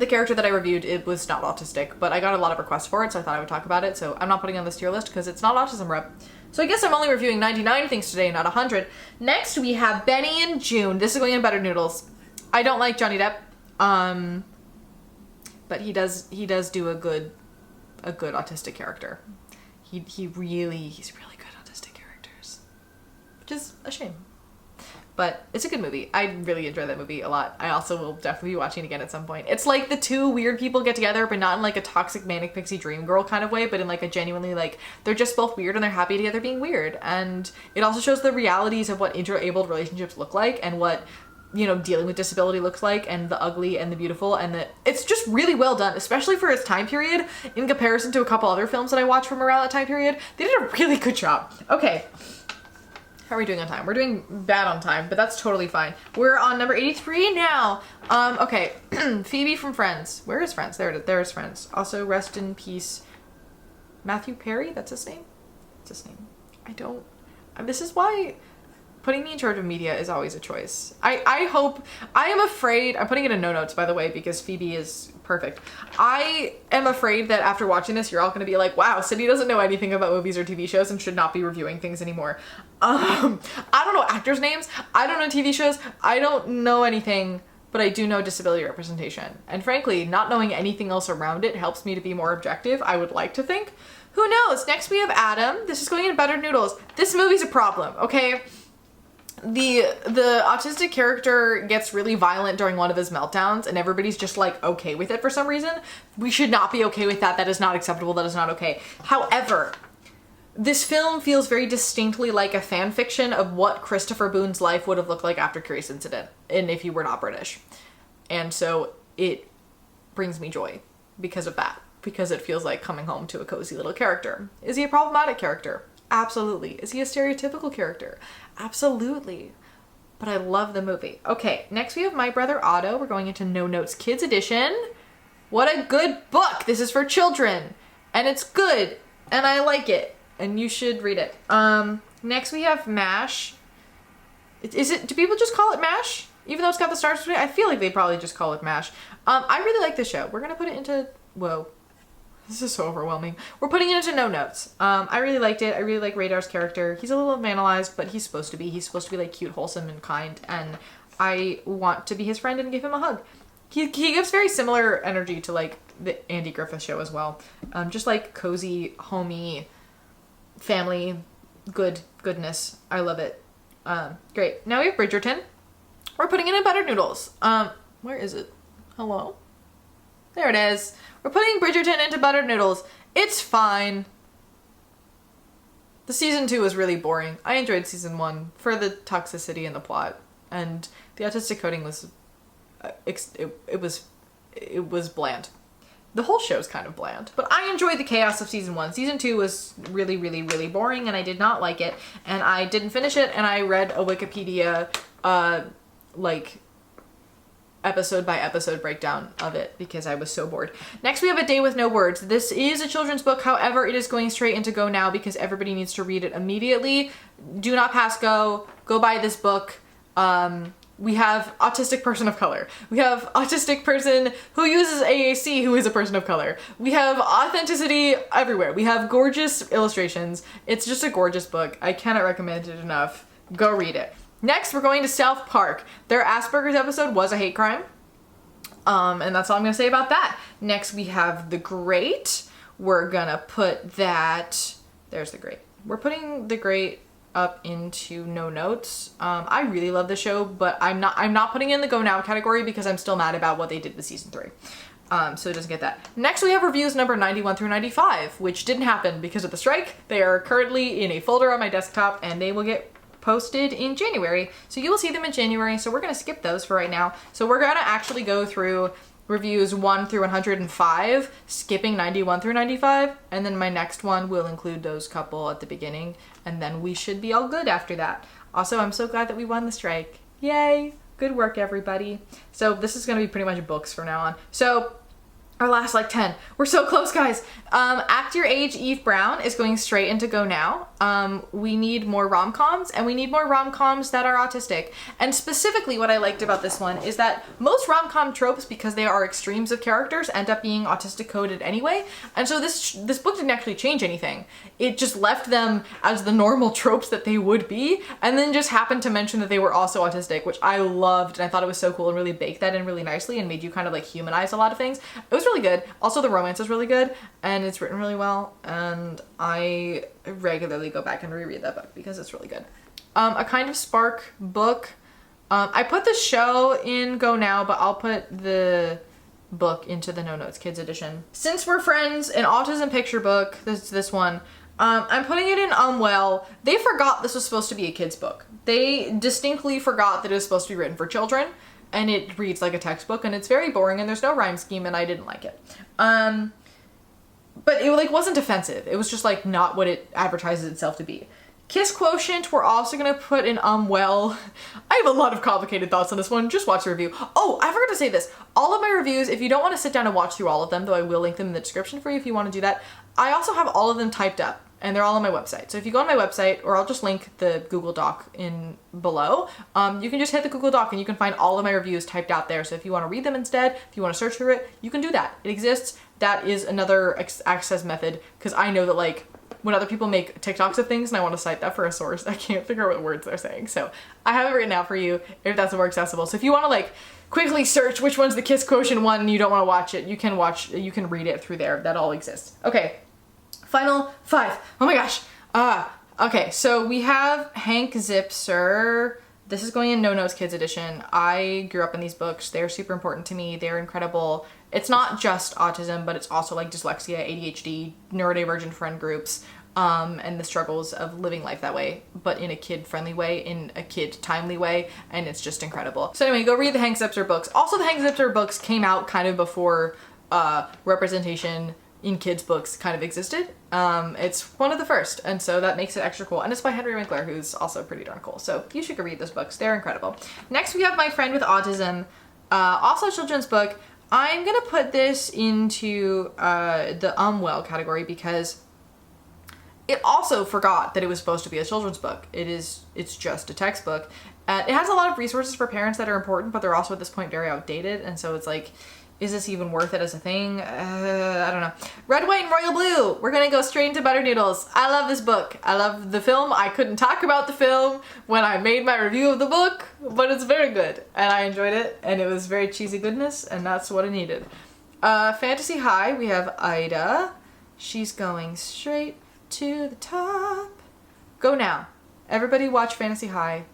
character that I reviewed, it was not autistic, but I got a lot of requests for it, so I thought I would talk about it. So I'm not putting it on this tier list because it's not autism rep. So I guess I'm only reviewing 99 things today, not 100. Next we have Benny and June. This is going in Better Noodles. I don't like Johnny Depp. But he does do a good autistic character. He's really good autistic characters, which is a shame. But it's a good movie. I really enjoy that movie a lot. I also will definitely be watching it again at some point. It's like the two weird people get together, but not in like a toxic manic pixie dream girl kind of way, but in like a genuinely like, they're just both weird and they're happy together being weird. And it also shows the realities of what interabled relationships look like and what, you know, dealing with disability looks like, and the ugly and the beautiful, and it's just really well done, especially for its time period in comparison to a couple other films that I watched from around that time period. They did a really good job. Okay. How are we doing on time? We're doing bad on time, but that's totally fine. We're on number 83 now. Okay. Phoebe from Friends. Where is Friends? There's Friends. Also, rest in peace. Matthew Perry? That's his name? That's his name. This is why putting me in charge of media is always a choice. I am afraid, I'm putting it in no notes by the way, because Phoebe is perfect. I am afraid that after watching this, you're all gonna be like, wow, Sydney doesn't know anything about movies or TV shows and should not be reviewing things anymore. I don't know actors' names, I don't know TV shows, I don't know anything, but I do know disability representation. And frankly, not knowing anything else around it helps me to be more objective, I would like to think. Who knows? Next we have Adam. This is going in Buttered Noodles. This movie's a problem, okay? The autistic character gets really violent during one of his meltdowns and everybody's just like okay with it for some reason. We should not be okay with that. That is not acceptable. That is not okay. However, this film feels very distinctly like a fan fiction of what Christopher Boone's life would have looked like after Curious Incident, and if he were not British. And so it brings me joy because of that, because it feels like coming home to a cozy little character. Is he a problematic character? Absolutely. Is he a stereotypical character? Absolutely. But I love the movie. Okay, next we have My Brother Otto. We're going into No Notes Kids Edition. What a good book! This is for children. And it's good. And I like it. And you should read it. Next we have MASH. Do people just call it MASH? Even though it's got the stars today? I feel like they probably just call it MASH. I really like this show. We're gonna put it into, whoa. This is so overwhelming. We're putting it into no notes. I really liked it. I really like Radar's character. He's a little vandalized, but he's supposed to be. He's supposed to be like cute, wholesome, and kind. And I want to be his friend and give him a hug. He gives very similar energy to like the Andy Griffith Show as well. Just like cozy, homey, family, goodness. I love it. Great. Now we have Bridgerton. We're putting it in Buttered Noodles. Where is it? Hello? There it is. We're putting Bridgerton into Buttered Noodles. It's fine. The season 2 was really boring. I enjoyed season 1 for the toxicity and the plot. And the autistic coding was, it was bland. The whole show's kind of bland, but I enjoyed the chaos of season 1. Season 2 was really, really, really boring and I did not like it. And I didn't finish it and I read a Wikipedia, like, episode by episode breakdown of it because I was so bored. Next we have A Day with No Words. This is a children's book, however it is going straight into Go Now because everybody needs to read it immediately. Do not pass Go. Go buy this book. We have autistic person of color. We have autistic person who uses AAC who is a person of color. We have authenticity everywhere. We have gorgeous illustrations. It's just a gorgeous book. I cannot recommend it enough. Go read it. Next, we're going to South Park. Their Asperger's episode was a hate crime. And that's all I'm gonna say about that. Next, we have The Great. We're gonna put that, there's The Great. We're putting The Great up into no notes. I really love the show, but I'm not putting it in the Go Now category because I'm still mad about what they did with season 3. So it doesn't get that. Next, we have reviews number 91 through 95, which didn't happen because of the strike. They are currently in a folder on my desktop and they will get posted in January. So you will see them in January. So we're going to skip those for right now. So we're going to actually go through reviews 1 through 105, skipping 91 through 95. And then my next one will include those couple at the beginning. And then we should be all good after that. Also, I'm so glad that we won the strike. Yay. Good work, everybody. So this is going to be pretty much books from now on. So our last like 10. We're so close, guys. Act Your Age Eve Brown is going straight into Go Now. We need more rom-coms and we need more rom-coms that are autistic. And specifically what I liked about this one is that most rom-com tropes, because they are extremes of characters, end up being autistic coded anyway. And so this book didn't actually change anything. It just left them as the normal tropes that they would be and then just happened to mention that they were also autistic, which I loved and I thought it was so cool and really baked that in really nicely and made you kind of like humanize a lot of things. It was really good. Also, the romance is really good and it's written really well and I regularly go back and reread that book because it's really good. A Kind of Spark book. I put the show in Go Now, but I'll put the book into the No Notes Kids edition. Since We're Friends, an autism picture book, this one, I'm putting it in Well. They forgot this was supposed to be a kid's book. They distinctly forgot that it was supposed to be written for children, and it reads like a textbook, and it's very boring, and there's no rhyme scheme, and I didn't like it. But it like wasn't offensive. It was just like not what it advertises itself to be. Kiss Quotient, we're also gonna put in Well. I have a lot of complicated thoughts on this one. Just watch the review. Oh, I forgot to say this. All of my reviews, if you don't want to sit down and watch through all of them, though I will link them in the description for you if you want to do that, I also have all of them typed up, and they're all on my website. So if you go on my website, or I'll just link the Google Doc in below, you can just hit the Google Doc and you can find all of my reviews typed out there. So if you want to read them instead, if you want to search through it, you can do that. It exists. That is another access method, because I know that like when other people make TikToks of things and I want to cite that for a source, I can't figure out what words they're saying. So I have it written out for you if that's more accessible. So if you want to like quickly search which one's the Kiss Quotient one and you don't want to watch it, you can read it through there. That all exists. Okay. Final 5. Oh my gosh. Okay, so we have Hank Zipser. This is going in No Notes Kids edition. I grew up in these books. They're super important to me. They're incredible. It's not just autism, but it's also like dyslexia, ADHD, neurodivergent friend groups, and the struggles of living life that way, but in a kid-friendly way, in a kid-timely way, and it's just incredible. So anyway, go read the Hank Zipser books. Also, the Hank Zipser books came out kind of before representation in kids' books kind of existed. It's one of the first, and so that makes it extra cool. And it's by Henry Winkler, who's also pretty darn cool. So you should go read those books. They're incredible. Next, we have My Friend with Autism, also a children's book. I'm gonna put this into the Well category because it also forgot that it was supposed to be a children's book. It's just a textbook. It has a lot of resources for parents that are important, but they're also at this point very outdated, and so it's like, is this even worth it as a thing? I don't know. Red, White, and Royal Blue. We're gonna go straight into Butter Noodles. I love this book. I love the film. I couldn't talk about the film when I made my review of the book, but it's very good. And I enjoyed it, and it was very cheesy goodness, and that's what I needed. Fantasy High, we have Ida. She's going straight to the top. Go Now. Everybody watch Fantasy High.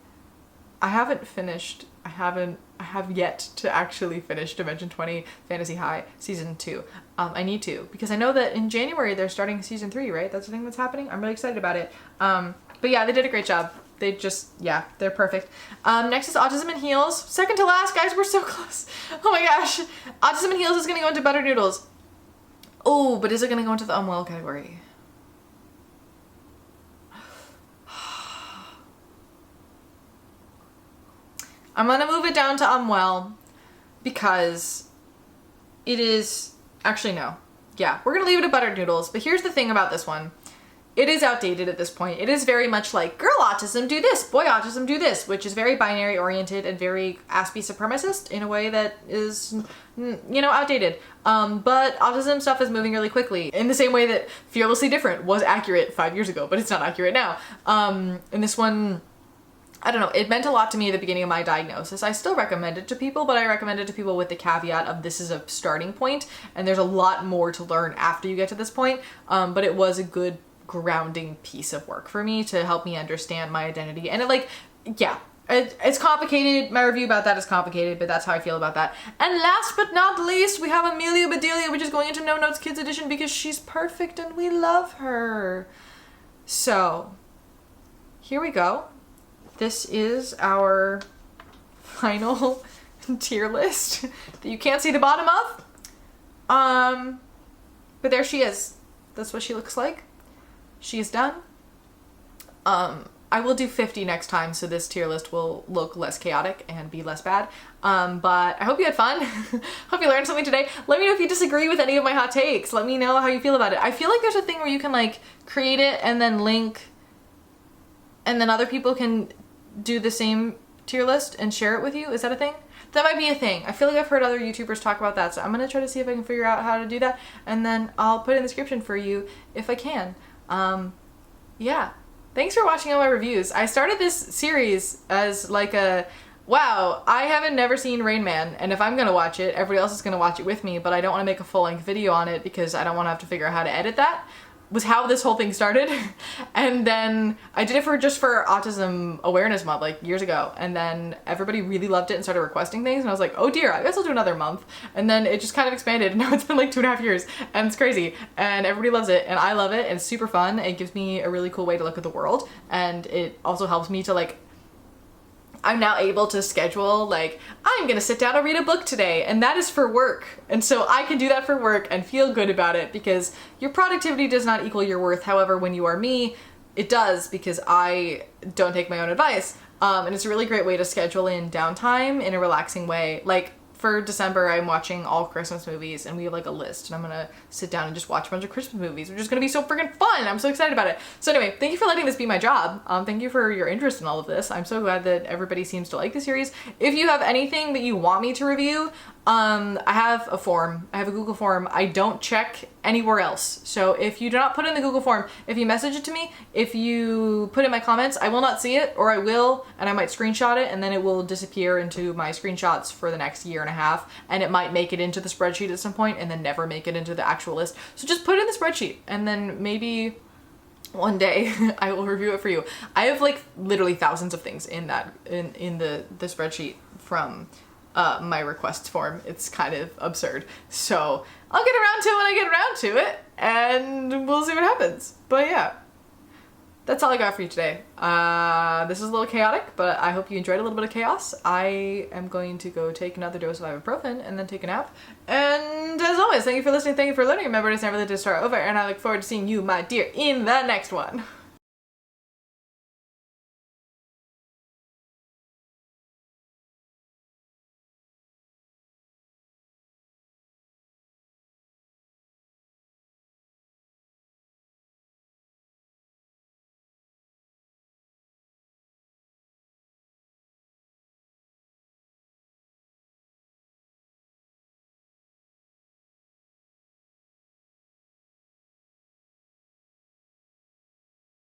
I haven't finished. I have yet to actually finish Dimension 20 Fantasy High Season 2. I need to, because I know that in January they're starting Season 3, right? That's the thing that's happening. I'm really excited about it. But yeah, they did a great job. They just, yeah, they're perfect. Next is Autism in Heels. Second to last, guys, we're so close. Oh my gosh. Autism in Heels is gonna go into Butter Noodles. Oh, but is it gonna go into the Well category? I'm gonna move it down to Well because it is, actually no. Yeah, we're gonna leave it at Buttered Noodles, but here's the thing about this one. It is outdated at this point. It is very much like girl autism do this, boy autism do this, which is very binary oriented and very Aspie supremacist in a way that is, you know, outdated. But autism stuff is moving really quickly in the same way that Fearlessly Different was accurate 5 years ago, but it's not accurate now. And this one, I don't know, it meant a lot to me at the beginning of my diagnosis. I still recommend it to people, but I recommend it to people with the caveat of this is a starting point and there's a lot more to learn after you get to this point. But it was a good grounding piece of work for me to help me understand my identity. And it like, yeah, it's complicated. My review about that is complicated, but that's how I feel about that. And last but not least, we have Amelia Bedelia, which is going into No Notes Kids edition because she's perfect and we love her. So here we go. This is our final tier list that you can't see the bottom of. But there she is. That's what she looks like. She is done. I will do 50 next time, so this tier list will look less chaotic and be less bad. But I hope you had fun. Hope you learned something today. Let me know if you disagree with any of my hot takes. Let me know how you feel about it. I feel like there's a thing where you can like create it and then link, and then other people can do the same tier list and share it with you. Is that a thing? That might be a thing. I feel like I've heard other YouTubers talk about that, so I'm gonna try to see if I can figure out how to do that, and then I'll put it in the description for you if I can. Yeah. Thanks for watching all my reviews. I started this series as like a, wow, I haven't never seen Rain Man, and if I'm gonna watch it, everybody else is gonna watch it with me, but I don't wanna make a full-length video on it because I don't wanna have to figure out how to edit that. was how this whole thing started. And then I did it for Autism Awareness Month, like years ago. And then everybody really loved it and started requesting things. And I was like, oh dear, I guess I'll do another month. And then it just kind of expanded. And now it's been like 2.5 years and it's crazy. And everybody loves it. And I love it. And it's super fun. It gives me a really cool way to look at the world. And it also helps me to like, I'm now able to schedule, like, I'm gonna sit down and read a book today, and that is for work. And so I can do that for work and feel good about it, because your productivity does not equal your worth. However, when you are me, it does, because I don't take my own advice. And it's a really great way to schedule in downtime in a relaxing way. Like, for December, I'm watching all Christmas movies, and we have like a list, and I'm gonna sit down and just watch a bunch of Christmas movies, which is gonna be so freaking fun. I'm so excited about it. So anyway, thank you for letting this be my job. Thank you for your interest in all of this. I'm so glad that everybody seems to like the series. If you have anything that you want me to review, I have a form. I have a Google form. I don't check anywhere else. So if you do not put in the Google form, if you message it to me, if you put in my comments, I will not see it, or I will, and I might screenshot it, and then it will disappear into my screenshots for the next 1.5 years, and it might make it into the spreadsheet at some point and then never make it into the actual list. So just put it in the spreadsheet, and then maybe one day I will review it for you. I have like literally thousands of things in that, in the spreadsheet from my requests form. It's kind of absurd. So I'll get around to it when I get around to it, and we'll see what happens. But yeah, that's all I got for you today. This is a little chaotic, but I hope you enjoyed a little bit of chaos. I am going to go take another dose of ibuprofen and then take a nap. And as always, thank you for listening, thank you for learning. Remember, it's never the to start over, and I look forward to seeing you, my dear, in the next one.